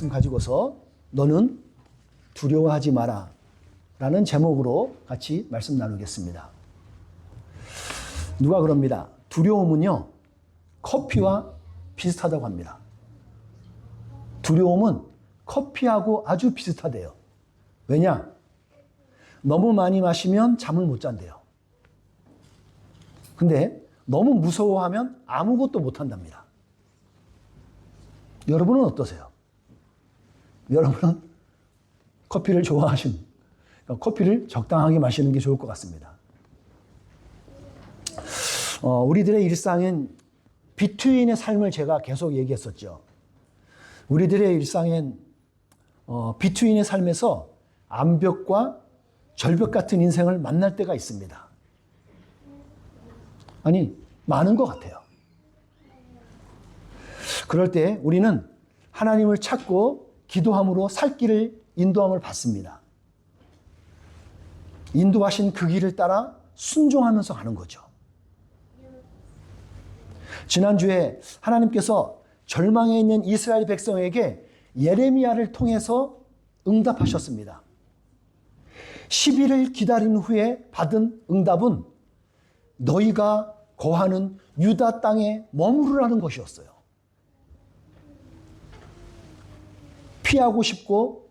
말씀 가지고서 너는 두려워하지 마라 라는 제목으로 같이 말씀 나누겠습니다. 누가 그럽니다. 두려움은요, 커피와 비슷하다고 합니다. 두려움은 커피하고 아주 비슷하대요. 왜냐? 너무 많이 마시면 잠을 못 잔대요. 근데 너무 무서워하면 아무것도 못 한답니다. 여러분은 어떠세요? 여러분은 커피를 좋아하시는, 그러니까 커피를 적당하게 마시는 게 좋을 것 같습니다. 우리들의 일상엔 비트윈의 삶을 제가 계속 얘기했었죠. 우리들의 일상엔 비트윈의 삶에서 암벽과 절벽 같은 인생을 만날 때가 있습니다. 아니, 많은 것 같아요. 그럴 때 우리는 하나님을 찾고 기도함으로 살 길을 인도함을 받습니다. 인도하신 그 길을 따라 순종하면서 가는 거죠. 지난주에 하나님께서 절망에 있는 이스라엘 백성에게 예레미야를 통해서 응답하셨습니다. 10일을 기다린 후에 받은 응답은 너희가 거하는 유다 땅에 머무르라는 것이었어요. 피하고 싶고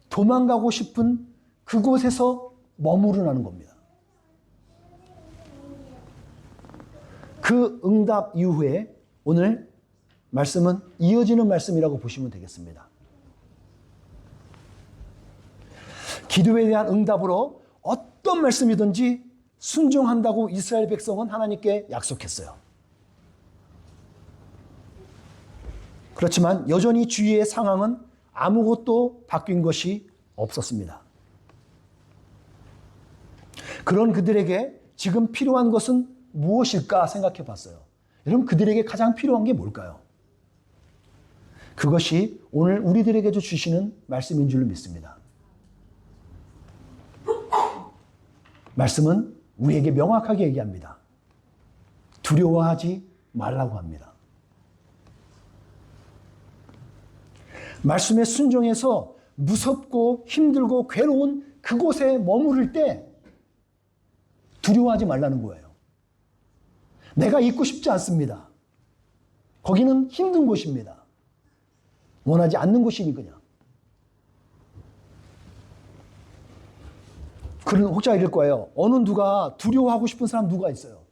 도망가고 싶은 그곳에서 머무르라는 겁니다. 그 응답 이후에 오늘 말씀은 이어지는 말씀이라고 보시면 되겠습니다. 기도에 대한 응답으로 어떤 말씀이든지 순종한다고 이스라엘 백성은 하나님께 약속했어요. 그렇지만 여전히 주위의 상황은 아무것도 바뀐 것이 없었습니다. 그런 그들에게 지금 필요한 것은 무엇일까 생각해 봤어요. 여러분, 그들에게 가장 필요한 게 뭘까요? 그것이 오늘 우리들에게도 주시는 말씀인 줄 믿습니다. 말씀은 우리에게 명확하게 얘기합니다. 두려워하지 말라고 합니다. 말씀에 순종해서 무섭고 힘들고 괴로운 그곳에 머무를 때 두려워하지 말라는 거예요. 내가 있고 싶지 않습니다. 거기는 힘든 곳입니다. 원하지 않는 곳이니까요. 그런 혹자 이럴 거예요. 어느 누가 두려워하고 싶은 사람 누가 있어요?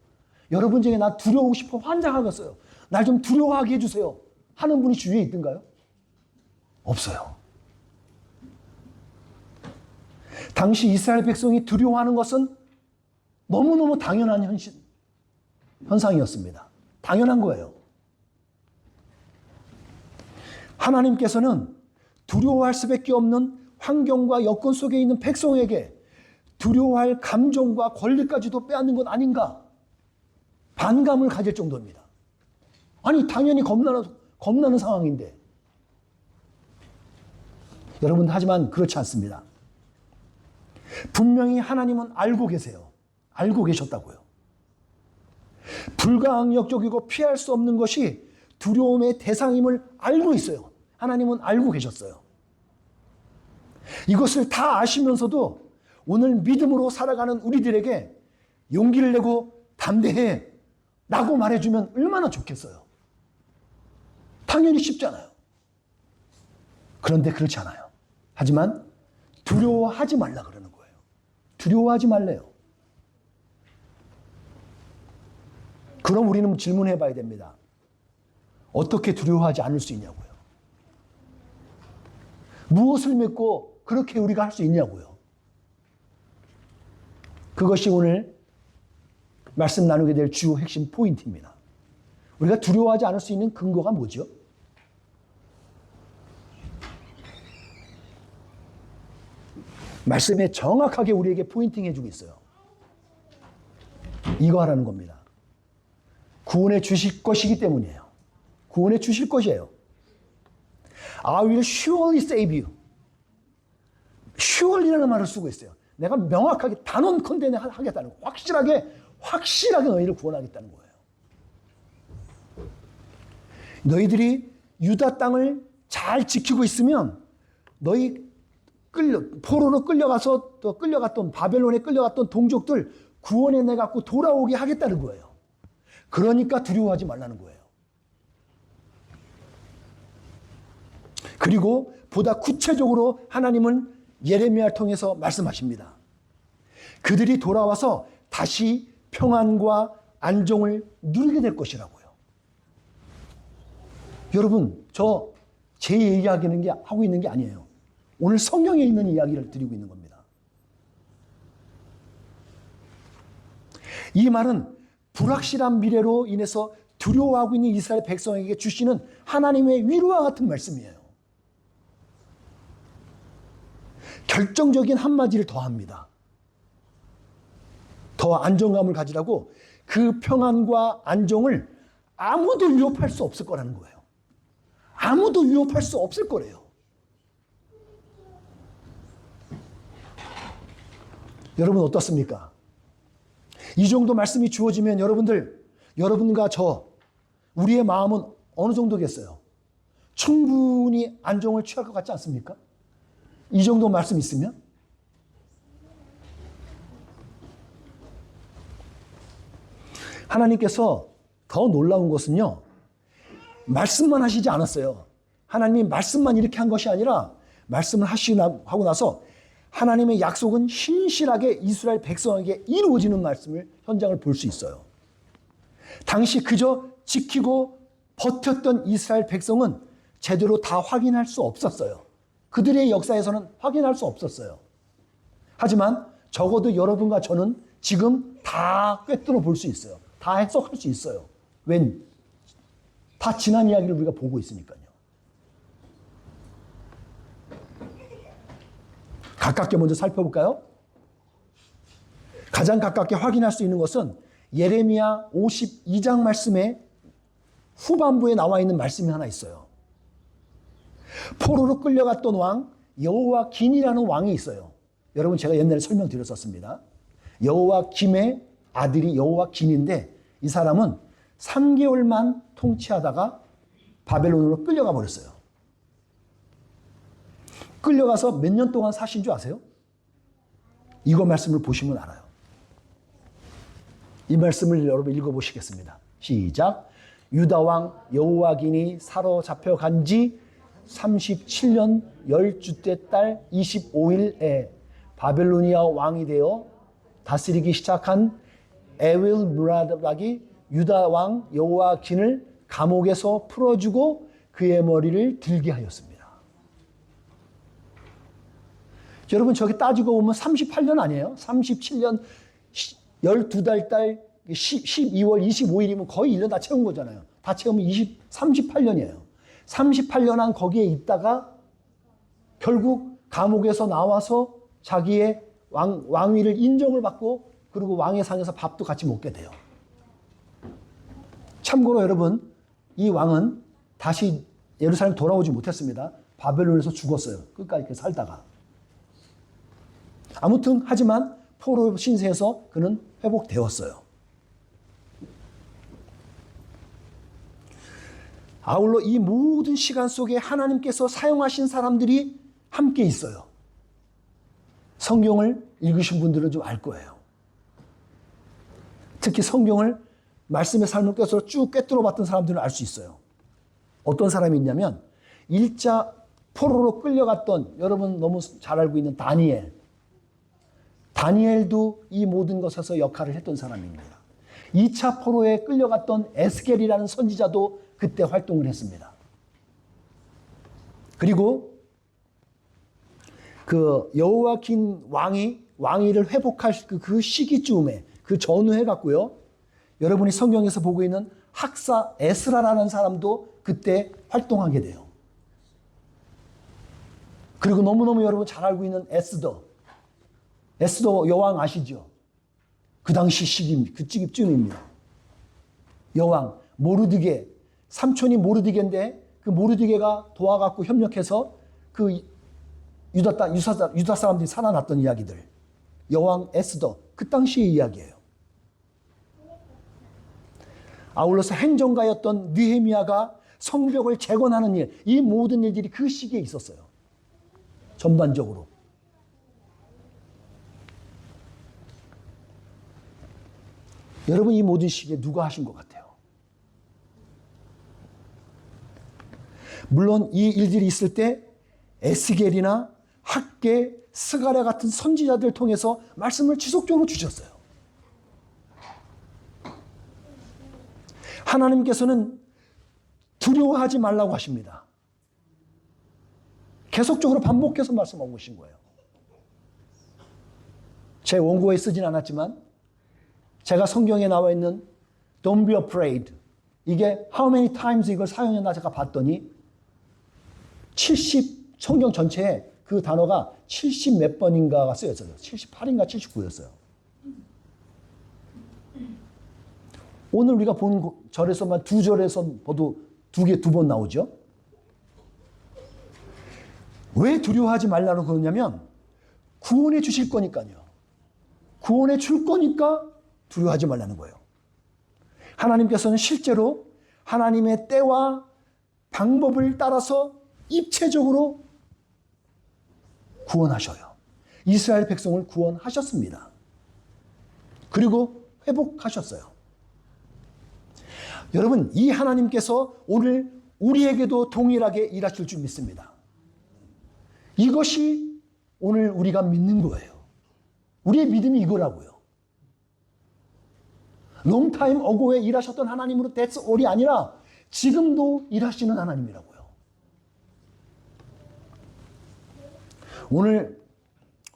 여러분 중에 나 두려워하고 싶어 환장하겠어요. 날 좀 두려워하게 해주세요. 하는 분이 주위에 있던가요? 없어요. 당시 이스라엘 백성이 두려워하는 것은 너무너무 당연한 현상이었습니다. 당연한 거예요. 하나님께서는 두려워할 수밖에 없는 환경과 여건 속에 있는 백성에게 두려워할 감정과 권리까지도 빼앗는 것 아닌가? 반감을 가질 정도입니다. 아니, 당연히 겁나는 상황인데. 여러분, 하지만 그렇지 않습니다. 분명히 하나님은 알고 계세요. 알고 계셨다고요. 불가항력적이고 피할 수 없는 것이 두려움의 대상임을 알고 있어요. 하나님은 알고 계셨어요. 이것을 다 아시면서도 오늘 믿음으로 살아가는 우리들에게 용기를 내고 담대해 라고 말해주면 얼마나 좋겠어요. 당연히 쉽잖아요. 그런데 그렇지 않아요. 하지만 두려워하지 말라 그러는 거예요. 두려워하지 말래요. 그럼 우리는 질문해 봐야 됩니다. 어떻게 두려워하지 않을 수 있냐고요. 무엇을 믿고 그렇게 우리가 할 수 있냐고요. 그것이 오늘 말씀 나누게 될 주요 핵심 포인트입니다. 우리가 두려워하지 않을 수 있는 근거가 뭐죠? 말씀에 정확하게 우리에게 포인팅 해주고 있어요. 이거 하라는 겁니다. 구원해 주실 것이기 때문이에요. 구원해 주실 것이에요. I will surely save you. surely라는 말을 쓰고 있어요. 내가 명확하게 단언컨대 하겠다는 거. 확실하게 너희를 구원하겠다는 거예요. 너희들이 유다 땅을 잘 지키고 있으면 너희 포로로 끌려가서 또 끌려갔던 바벨론에 끌려갔던 동족들 구원해 내 갖고 돌아오게 하겠다는 거예요. 그러니까 두려워하지 말라는 거예요. 그리고 보다 구체적으로 하나님은 예레미야를 통해서 말씀하십니다. 그들이 돌아와서 다시 평안과 안정을 누리게 될 것이라고요. 여러분, 제 이야기는 하고 있는 게 아니에요. 오늘 성경에 있는 이야기를 드리고 있는 겁니다. 이 말은 불확실한 미래로 인해서 두려워하고 있는 이스라엘 백성에게 주시는 하나님의 위로와 같은 말씀이에요. 결정적인 한마디를 더합니다. 더 안정감을 가지라고 그 평안과 안정을 아무도 위협할 수 없을 거라는 거예요. 아무도 위협할 수 없을 거래요. 여러분 어떻습니까? 이 정도 말씀이 주어지면 여러분과 우리의 마음은 어느 정도겠어요? 충분히 안정을 취할 것 같지 않습니까? 이 정도 말씀 있으면? 하나님께서 더 놀라운 것은요, 말씀만 하시지 않았어요. 하나님이 말씀만 이렇게 한 것이 아니라 말씀을 하고 나서 하나님의 약속은 신실하게 이스라엘 백성에게 이루어지는 말씀을 현장을 볼 수 있어요. 당시 그저 지키고 버텼던 이스라엘 백성은 제대로 다 확인할 수 없었어요. 그들의 역사에서는 확인할 수 없었어요. 하지만 적어도 여러분과 저는 지금 다 꿰뚫어 볼 수 있어요. 다 해석할 수 있어요. 다 지난 이야기를 우리가 보고 있으니까요. 가깝게 먼저 살펴볼까요? 가장 가깝게 확인할 수 있는 것은 예레미야 52장 말씀의 후반부에 나와 있는 말씀이 하나 있어요. 포로로 끌려갔던 왕 여호와긴이라는 왕이 있어요. 여러분 제가 옛날에 설명드렸었습니다. 여호와김의 아들이 여호와긴인데 이 사람은 3개월만 통치하다가 바벨론으로 끌려가 버렸어요. 끌려가서 몇 년 동안 사신 줄 아세요? 이거 말씀을 보시면 알아요. 이 말씀을 여러분 읽어보시겠습니다. 시작. 유다왕 여호와긴이 사로잡혀간 지 37년 10주째 달 25일에 바벨로니아 왕이 되어 다스리기 시작한 에윌므라닥이 유다 왕 여호와긴을 감옥에서 풀어주고 그의 머리를 들게 하였습니다. 여러분 저기 따지고 보면 38년 아니에요? 37년 12달 달 12월 25일이면 거의 1년 다 채운 거잖아요. 다 채우면 38년이에요. 38년 한 거기에 있다가 결국 감옥에서 나와서 자기의 왕위를 인정을 받고 그리고 왕의 상에서 밥도 같이 먹게 돼요. 참고로 여러분 이 왕은 다시 예루살렘 돌아오지 못했습니다. 바벨론에서 죽었어요. 끝까지 이렇게 살다가. 아무튼 하지만 포로 신세에서 그는 회복되었어요. 아울러 이 모든 시간 속에 하나님께서 사용하신 사람들이 함께 있어요. 성경을 읽으신 분들은 좀 알 거예요. 특히 성경을 말씀의 삶을 껴서 쭉 꿰뚫어 봤던 사람들은 알 수 있어요. 어떤 사람이 있냐면 1차 포로로 끌려갔던 여러분 너무 잘 알고 있는 다니엘도 이 모든 것에서 역할을 했던 사람입니다. 2차 포로에 끌려갔던 에스겔이라는 선지자도 그때 활동을 했습니다. 그리고 그 여호와긴 왕위를 회복할 그 시기쯤에 그 전후해 갖고요. 여러분이 성경에서 보고 있는 학사 에스라라는 사람도 그때 활동하게 돼요. 그리고 너무너무 여러분 잘 알고 있는 에스더 여왕 아시죠? 그 당시 그쯤입니다. 여왕 모르드게 삼촌이 모르드게인데 그 모르드게가 도와갖고 협력해서 그 유다 사람들이 살아났던 이야기들. 여왕 에스더 그 당시의 이야기예요. 아울러서 행정가였던 느헤미야가 성벽을 재건하는 일, 이 모든 일들이 그 시기에 있었어요. 전반적으로. 여러분, 이 모든 시기에 누가 하신 것 같아요? 물론 이 일들이 있을 때 에스겔이나 학계, 스가랴 같은 선지자들을 통해서 말씀을 지속적으로 주셨어요. 하나님께서는 두려워하지 말라고 하십니다. 계속적으로 반복해서 말씀하고 계신 거예요. 제 원고에 쓰진 않았지만 제가 성경에 나와 있는 Don't be afraid, 이게 how many times 이걸 사용했나 제가 봤더니 성경 전체에 그 단어가 70 몇 번인가가 쓰였어요. 78인가 79였어요. 오늘 우리가 본 절에서만 두 절에서 모두 두 번 나오죠. 왜 두려워하지 말라고 그러냐면 구원해 주실 거니까요. 구원해 줄 거니까 두려워하지 말라는 거예요. 하나님께서는 실제로 하나님의 때와 방법을 따라서 입체적으로 구원하셔요. 이스라엘 백성을 구원하셨습니다. 그리고 회복하셨어요. 여러분, 이 하나님께서 오늘 우리에게도 동일하게 일하실 줄 믿습니다. 이것이 오늘 우리가 믿는 거예요. 우리의 믿음이 이거라고요. long time ago에 일하셨던 하나님으로 that's all이 아니라 지금도 일하시는 하나님이라고요. 오늘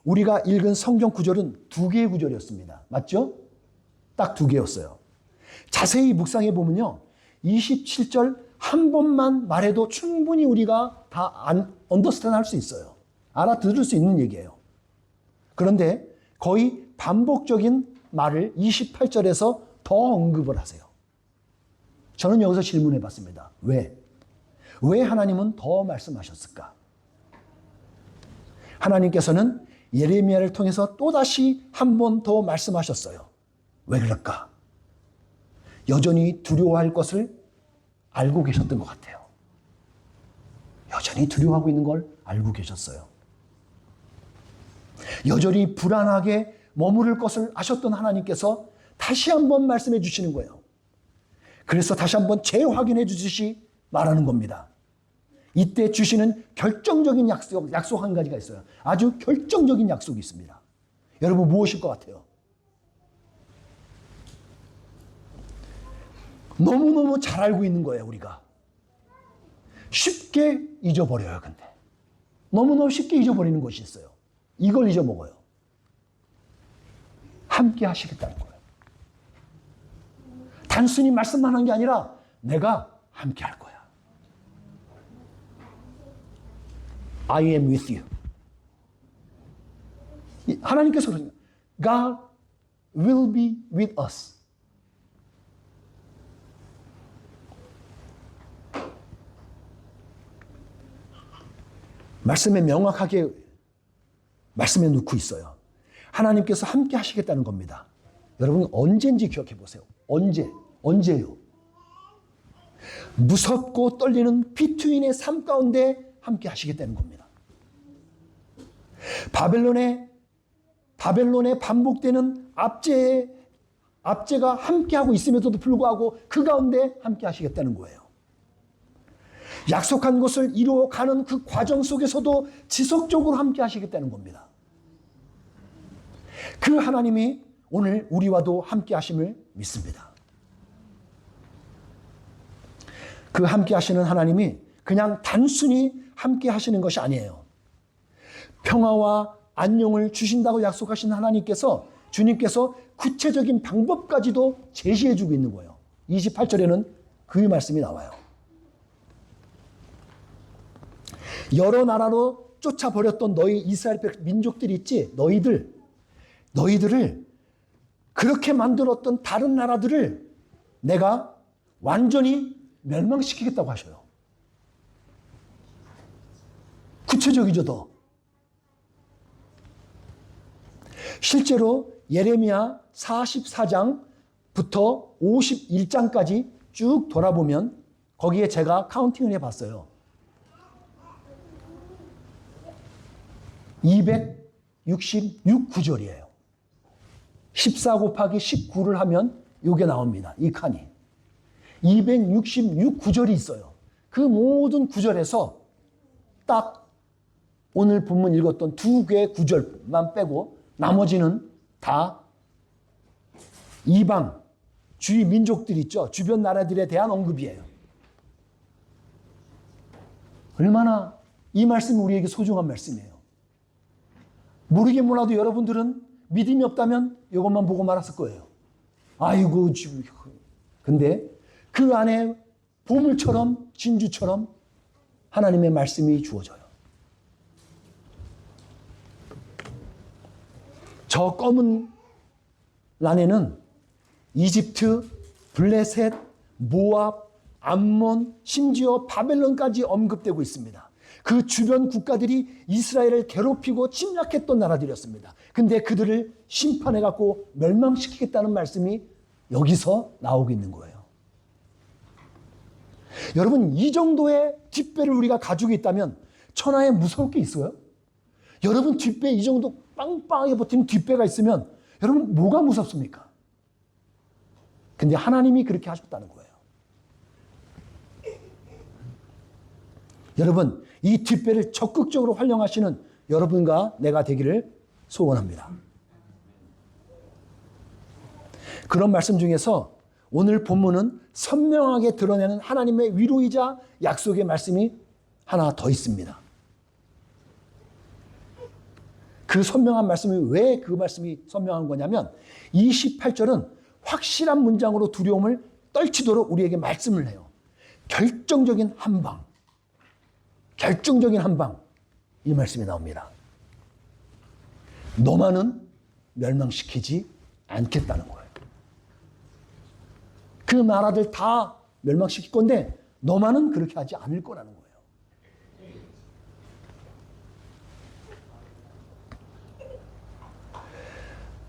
우리가 읽은 성경 구절은 두 개의 구절이었습니다. 맞죠? 딱 두 개였어요. 자세히 묵상해 보면요, 27절 한 번만 말해도 충분히 우리가 다 언더스탠드 할 수 있어요. 알아들을 수 있는 얘기예요. 그런데 거의 반복적인 말을 28절에서 더 언급을 하세요. 저는 여기서 질문해 봤습니다. 왜? 왜 하나님은 더 말씀하셨을까? 하나님께서는 예레미야를 통해서 또다시 한 번 더 말씀하셨어요. 왜 그럴까? 여전히 두려워할 것을 알고 계셨던 것 같아요. 여전히 두려워하고 있는 걸 알고 계셨어요. 여전히 불안하게 머무를 것을 아셨던 하나님께서 다시 한번 말씀해 주시는 거예요. 그래서 다시 한번 재확인해 주듯이 말하는 겁니다. 이때 주시는 결정적인 약속 한 가지가 있어요. 아주 결정적인 약속이 있습니다. 여러분, 무엇일 것 같아요? 너무너무 잘 알고 있는 거예요, 우리가. 쉽게 잊어버려요, 근데. 너무너무 쉽게 잊어버리는 것이 있어요. 이걸 잊어먹어요. 함께 하시겠다는 거예요. 단순히 말씀만 한 게 아니라 내가 함께 할 거야. I am with you. 하나님께서 그러십니다. God will be with us. 말씀에 명확하게 말씀에 놓고 있어요. 하나님께서 함께 하시겠다는 겁니다. 여러분, 언제인지 기억해 보세요. 언제요? 무섭고 떨리는 비투인의 삶 가운데 함께 하시겠다는 겁니다. 바벨론에 반복되는 압제가 함께하고 있음에도 불구하고 그 가운데 함께 하시겠다는 거예요. 약속한 것을 이루어가는 그 과정 속에서도 지속적으로 함께 하시겠다는 겁니다. 그 하나님이 오늘 우리와도 함께 하심을 믿습니다. 그 함께 하시는 하나님이 그냥 단순히 함께 하시는 것이 아니에요. 평화와 안녕을 주신다고 약속하신 하나님께서, 주님께서 구체적인 방법까지도 제시해 주고 있는 거예요. 28절에는 그 말씀이 나와요. 여러 나라로 쫓아버렸던 너희 이스라엘 민족들이 있지, 너희들을 그렇게 만들었던 다른 나라들을 내가 완전히 멸망시키겠다고 하셔요. 구체적이죠, 더. 실제로 예레미야 44장부터 51장까지 쭉 돌아보면 거기에 제가 카운팅을 해봤어요. 266구절이에요. 14 곱하기 19를 하면 이게 나옵니다. 이 칸이. 266구절이 있어요. 그 모든 구절에서 딱 오늘 본문 읽었던 2개의 구절만 빼고 나머지는 다 이방, 주위 민족들 있죠. 주변 나라들에 대한 언급이에요. 얼마나 이 말씀이 우리에게 소중한 말씀이에요. 모르긴 몰라도 여러분들은 믿음이 없다면 이것만 보고 말았을 거예요. 아이고, 근데 그 안에 보물처럼 진주처럼 하나님의 말씀이 주어져요. 저 검은 란에는 이집트, 블레셋, 모압, 암몬, 심지어 바벨론까지 언급되고 있습니다. 그 주변 국가들이 이스라엘을 괴롭히고 침략했던 나라들이었습니다. 근데 그들을 심판해갖고 멸망시키겠다는 말씀이 여기서 나오고 있는 거예요. 여러분, 이 정도의 뒷배를 우리가 가지고 있다면 천하에 무서울 게 있어요? 여러분 뒷배 이 정도 빵빵하게 버티는 뒷배가 있으면 여러분 뭐가 무섭습니까? 근데 하나님이 그렇게 하셨다는 거예요. 여러분, 이 뒷배를 적극적으로 활용하시는 여러분과 내가 되기를 소원합니다. 그런 말씀 중에서 오늘 본문은 선명하게 드러내는 하나님의 위로이자 약속의 말씀이 하나 더 있습니다. 그 선명한 말씀이 왜 그 말씀이 선명한 거냐면 28절은 확실한 문장으로 두려움을 떨치도록 우리에게 말씀을 해요. 결정적인 한 방. 결정적인 한 방. 이 말씀이 나옵니다. 너만은 멸망시키지 않겠다는 거예요. 그 나라들 다 멸망시킬 건데 너만은 그렇게 하지 않을 거라는 거예요.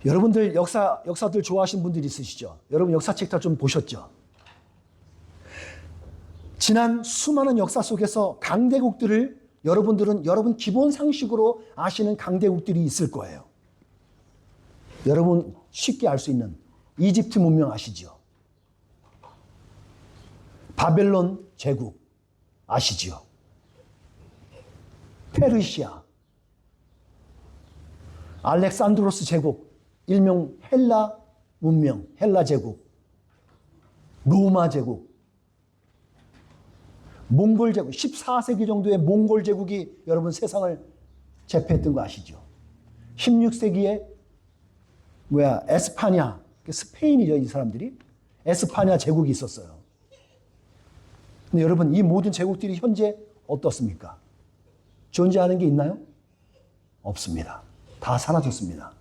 여러분들 역사들 좋아하시는 분들이 있으시죠? 여러분 역사책 다 좀 보셨죠? 지난 수많은 역사 속에서 강대국들을 여러분들은 여러분 기본 상식으로 아시는 강대국들이 있을 거예요. 여러분 쉽게 알 수 있는 이집트 문명 아시죠? 바벨론 제국 아시죠? 페르시아, 알렉산드로스 제국, 일명 헬라 문명, 헬라 제국, 로마 제국, 몽골 제국, 14세기 정도의 몽골 제국이 여러분 세상을 제패했던 거 아시죠? 16세기에 에스파냐, 스페인이죠, 이 사람들이. 에스파냐 제국이 있었어요. 근데 여러분, 이 모든 제국들이 현재 어떻습니까? 존재하는 게 있나요? 없습니다. 다 사라졌습니다.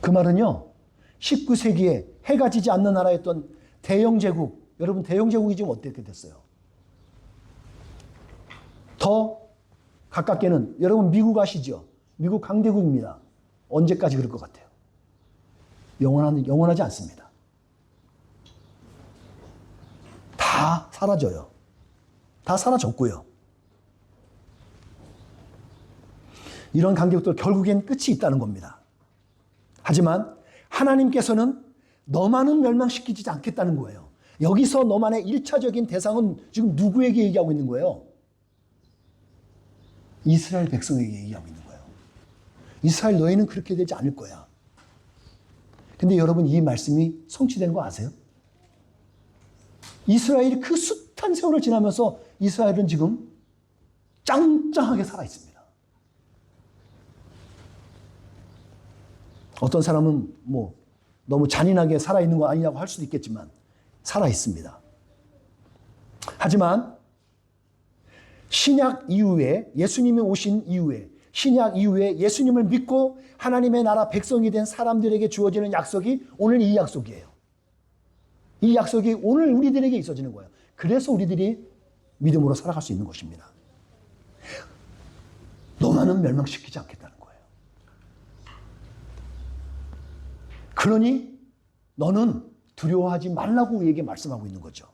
그 말은요, 19세기에 해가 지지 않는 나라였던 대영 제국, 여러분 대영 제국이 지금 어떻게 됐어요? 더 가깝게는 여러분 미국 아시죠? 미국 강대국입니다. 언제까지 그럴 것 같아요? 영원하지 않습니다. 다 사라져요. 다 사라졌고요. 이런 강대국들 결국엔 끝이 있다는 겁니다. 하지만 하나님께서는 너만은 멸망시키지 않겠다는 거예요. 여기서 너만의 1차적인 대상은 지금 누구에게 얘기하고 있는 거예요? 이스라엘 백성에게 얘기하고 있는 거예요. 이스라엘 너희는 그렇게 되지 않을 거야. 근데 여러분 이 말씀이 성취된 거 아세요? 이스라엘이 그 숱한 세월을 지나면서 이스라엘은 지금 짱짱하게 살아있습니다. 어떤 사람은 너무 잔인하게 살아있는 거 아니냐고 할 수도 있겠지만 살아있습니다. 하지만 신약 이후에 예수님이 오신 이후에 신약 이후에 예수님을 믿고 하나님의 나라 백성이 된 사람들에게 주어지는 약속이 오늘 이 약속이에요. 이 약속이 오늘 우리들에게 있어지는 거예요. 그래서 우리들이 믿음으로 살아갈 수 있는 것입니다. 너만은 멸망시키지 않겠다는 거예요. 그러니 너는 두려워하지 말라고 우리에게 말씀하고 있는 거죠.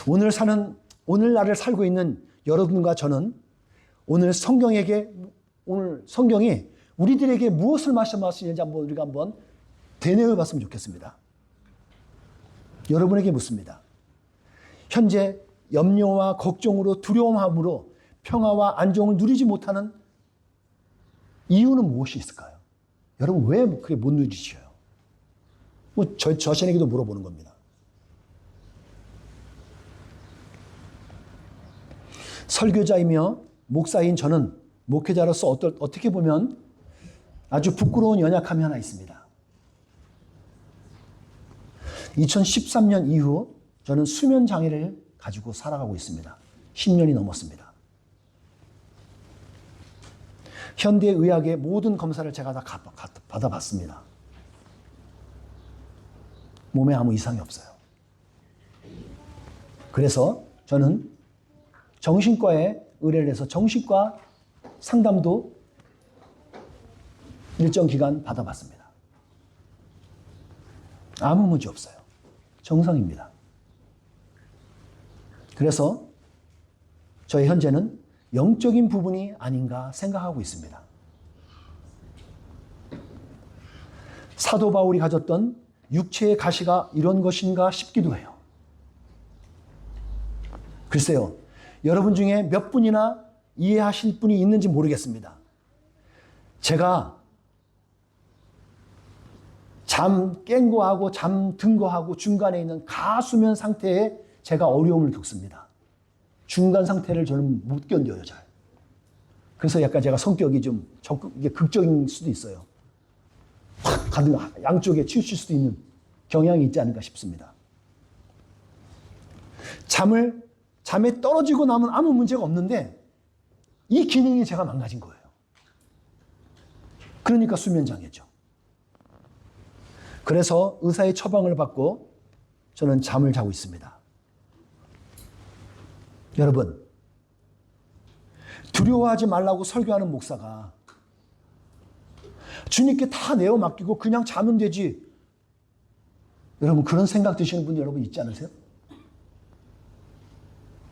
오늘날을 살고 있는 여러분과 저는 오늘 성경이 우리들에게 무엇을 말씀하시는지 우리가 한번 되뇌어 봤으면 좋겠습니다. 여러분에게 묻습니다. 현재 염려와 걱정으로 두려움함으로 평화와 안정을 누리지 못하는 이유는 무엇이 있을까요? 여러분 왜 그렇게 못 누리시어요? 저 자신에게도 물어보는 겁니다. 설교자이며 목사인 저는 목회자로서 어떻게 보면 아주 부끄러운 연약함이 하나 있습니다. 2013년 이후 저는 수면 장애를 가지고 살아가고 있습니다. 10년이 넘었습니다. 현대의학의 모든 검사를 제가 다 받아봤습니다. 몸에 아무 이상이 없어요. 그래서 저는 정신과에 의뢰를 해서 정신과 상담도 일정 기간 받아봤습니다. 아무 문제 없어요. 정상입니다. 그래서 저희 현재는 영적인 부분이 아닌가 생각하고 있습니다. 사도 바울이 가졌던 육체의 가시가 이런 것인가 싶기도 해요. 글쎄요, 여러분 중에 몇 분이나 이해하실 분이 있는지 모르겠습니다. 제가 잠 깬 거하고 잠 든 거하고 중간에 있는 가수면 상태에 제가 어려움을 겪습니다. 중간 상태를 저는 못 견뎌요, 잘. 그래서 약간 제가 성격이 좀 극적인 수도 있어요. 확 가득 양쪽에 치우칠 수도 있는 경향이 있지 않을까 싶습니다. 잠에 떨어지고 나면 아무 문제가 없는데 이 기능이 제가 망가진 거예요. 그러니까 수면장애죠. 그래서 의사의 처방을 받고 저는 잠을 자고 있습니다. 여러분, 두려워하지 말라고 설교하는 목사가 주님께 다 내어 맡기고 그냥 자면 되지. 여러분, 그런 생각 드시는 분 여러분 있지 않으세요?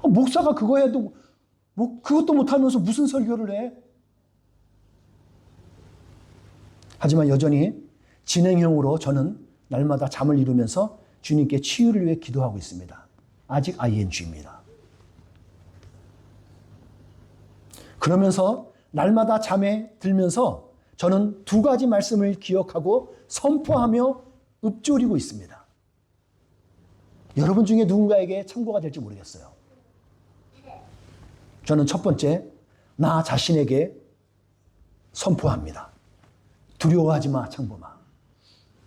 목사가 그거 해도 그것도 못하면서 무슨 설교를 해? 하지만 여전히 진행형으로 저는 날마다 잠을 이루면서 주님께 치유를 위해 기도하고 있습니다. 아직 ING입니다. 그러면서 날마다 잠에 들면서 저는 두 가지 말씀을 기억하고 선포하며 읊조리고 있습니다. 여러분 중에 누군가에게 참고가 될지 모르겠어요. 저는 첫 번째, 나 자신에게 선포합니다. 두려워하지 마, 창범아.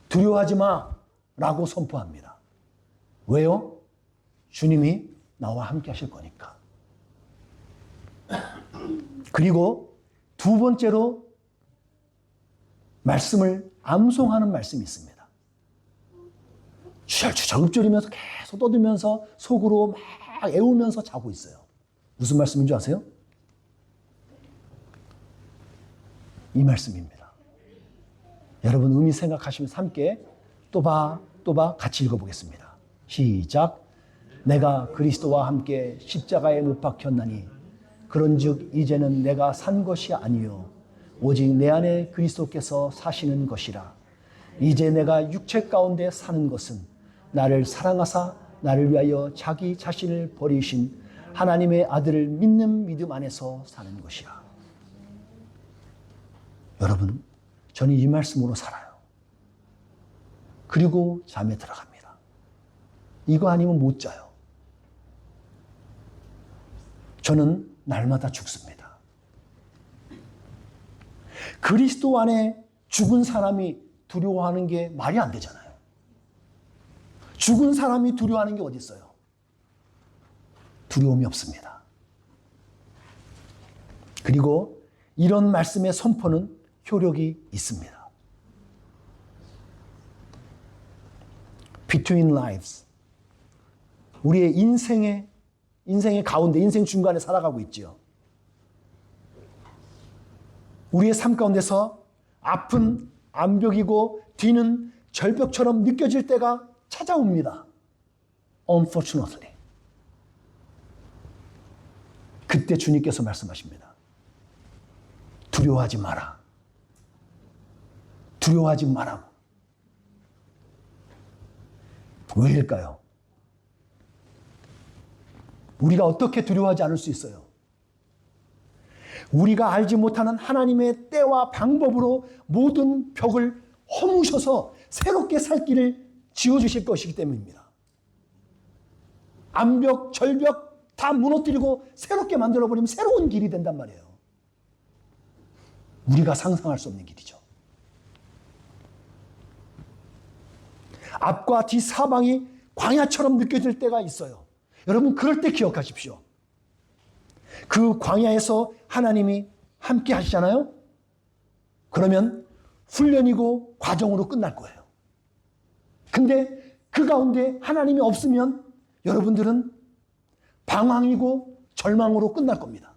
두려워하지 마 라고 선포합니다. 왜요? 주님이 나와 함께 하실 거니까. 그리고 두 번째로 말씀을 암송하는 말씀이 있습니다. 주절주절 읊조리면서 계속 떠들면서 속으로 막 애우면서 자고 있어요. 무슨 말씀인 줄 아세요? 이 말씀입니다. 여러분 의미 생각하시면서 함께 또 봐 같이 읽어보겠습니다. 시작. 내가 그리스도와 함께 십자가에 못 박혔나니 그런즉 이제는 내가 산 것이 아니요 오직 내 안에 그리스도께서 사시는 것이라. 이제 내가 육체 가운데 사는 것은 나를 사랑하사 나를 위하여 자기 자신을 버리신 하나님의 아들을 믿는 믿음 안에서 사는 것이야. 여러분, 저는 이 말씀으로 살아요. 그리고 잠에 들어갑니다. 이거 아니면 못 자요. 저는 날마다 죽습니다. 그리스도 안에 죽은 사람이 두려워하는 게 말이 안 되잖아요. 죽은 사람이 두려워하는 게 어디 있어요? 두려움이 없습니다. 그리고 이런 말씀의 선포는 효력이 있습니다. Between lives. 우리의 인생의 가운데, 인생 중간에 살아가고 있지요. 우리의 삶 가운데서 앞은 암벽이고 뒤는 절벽처럼 느껴질 때가 찾아옵니다. Unfortunately. 그때 주님께서 말씀하십니다. 두려워하지 마라. 두려워하지 마라. 왜일까요? 우리가 어떻게 두려워하지 않을 수 있어요? 우리가 알지 못하는 하나님의 때와 방법으로 모든 벽을 허무셔서 새롭게 살 길을 지어주실 것이기 때문입니다. 암벽, 절벽 다 무너뜨리고 새롭게 만들어버리면 새로운 길이 된단 말이에요. 우리가 상상할 수 없는 길이죠. 앞과 뒤 사방이 광야처럼 느껴질 때가 있어요. 여러분, 그럴 때 기억하십시오. 그 광야에서 하나님이 함께 하시잖아요? 그러면 훈련이고 과정으로 끝날 거예요. 근데 그 가운데 하나님이 없으면 여러분들은 방황이고 절망으로 끝날 겁니다.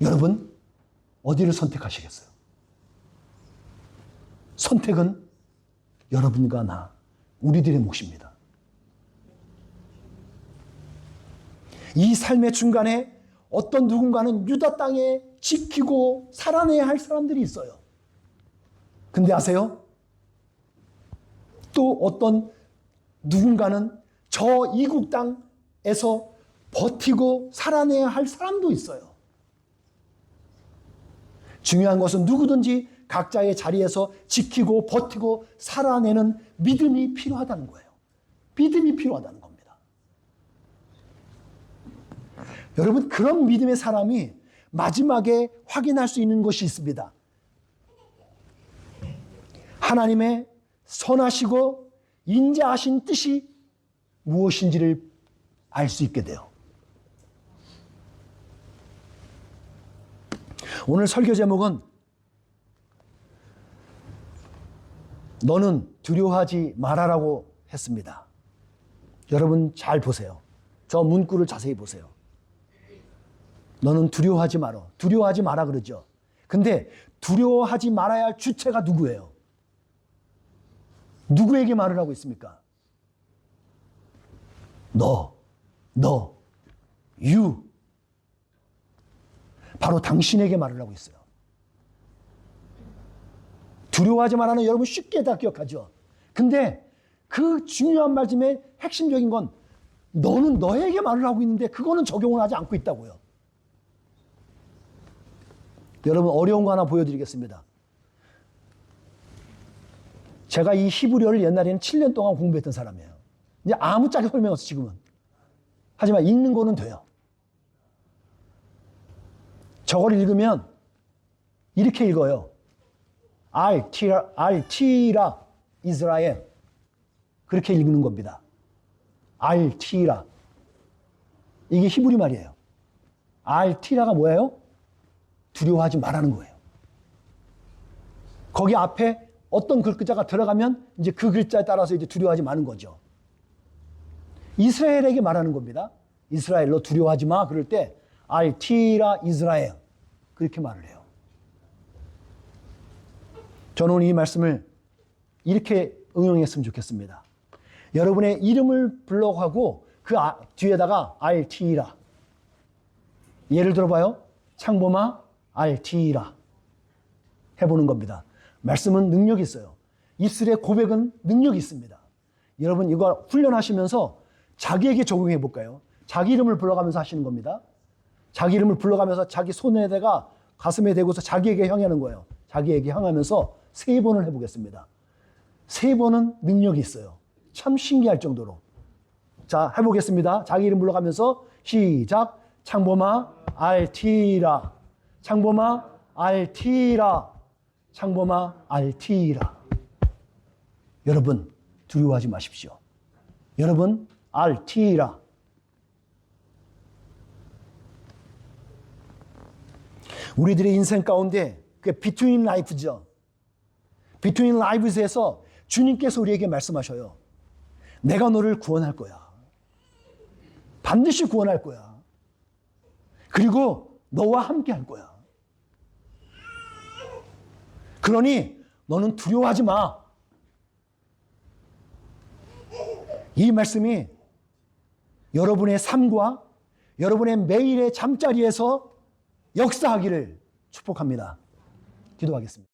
여러분, 어디를 선택하시겠어요? 선택은 여러분과 나, 우리들의 몫입니다. 이 삶의 중간에 어떤 누군가는 유다 땅에 지키고 살아내야 할 사람들이 있어요. 근데 아세요? 또 어떤 누군가는 저 이국 땅에서 버티고 살아내야 할 사람도 있어요. 중요한 것은 누구든지 각자의 자리에서 지키고 버티고 살아내는 믿음이 필요하다는 거예요. 믿음이 필요하다는 겁니다. 여러분, 그런 믿음의 사람이 마지막에 확인할 수 있는 것이 있습니다. 하나님의 선하시고 인자하신 뜻이 무엇인지를 알 수 있게 돼요. 오늘 설교 제목은 너는 두려워하지 말아라고 했습니다. 여러분 잘 보세요. 저 문구를 자세히 보세요. 너는 두려워하지 마라. 두려워하지 마라 그러죠. 근데 두려워하지 말아야 할 주체가 누구예요? 누구에게 말을 하고 있습니까? you. 바로 당신에게 말을 하고 있어요. 두려워하지 말라는 여러분 쉽게 다 기억하죠. 근데 그 중요한 말씀의 핵심적인 건 너는 너에게 말을 하고 있는데 그거는 적용을 하지 않고 있다고요. 여러분, 어려운 거 하나 보여드리겠습니다. 제가 이 히브리어를 옛날에는 7년 동안 공부했던 사람이에요. 이제 아무짝에 설명 없어 지금은. 하지만 읽는 거는 돼요. 저걸 읽으면 이렇게 읽어요. 알티라 이스라엘. 그렇게 읽는 겁니다. 알티라. 이게 히브리 말이에요. 알티라가 뭐예요? 두려워하지 말라는 거예요. 거기 앞에 어떤 글자가 들어가면 이제 그 글자에 따라서 이제 두려워하지 마는 거죠. 이스라엘에게 말하는 겁니다. 이스라엘 너 두려워하지 마. 그럴 때 알티라 이스라엘 그렇게 말을 해요. 저는 이 말씀을 이렇게 응용했으면 좋겠습니다. 여러분의 이름을 불러가고 그 뒤에다가 알티라. 예를 들어봐요. 창범아 알티라 해보는 겁니다. 말씀은 능력이 있어요. 입술의 고백은 능력이 있습니다. 여러분 이거 훈련하시면서 자기에게 적용해 볼까요? 자기 이름을 불러가면서 하시는 겁니다. 자기 이름을 불러가면서 자기 손에다가 가슴에 대고서 자기에게 향하는 거예요. 자기에게 향하면서 3번을 해보겠습니다. 3번은 능력이 있어요. 참 신기할 정도로. 자, 해보겠습니다. 자기 이름 불러가면서 시작. 창범아 알티라. 창범아 알티라. 창범아 알티라. 여러분 두려워하지 마십시오. 여러분 알티라. 우리들의 인생 가운데 그게 비트윈 라이프죠. 비트윈 라이프에서 주님께서 우리에게 말씀하셔요. 내가 너를 구원할 거야. 반드시 구원할 거야. 그리고 너와 함께 할 거야. 그러니 너는 두려워하지 마. 이 말씀이 여러분의 삶과 여러분의 매일의 잠자리에서 역사하기를 축복합니다. 기도하겠습니다.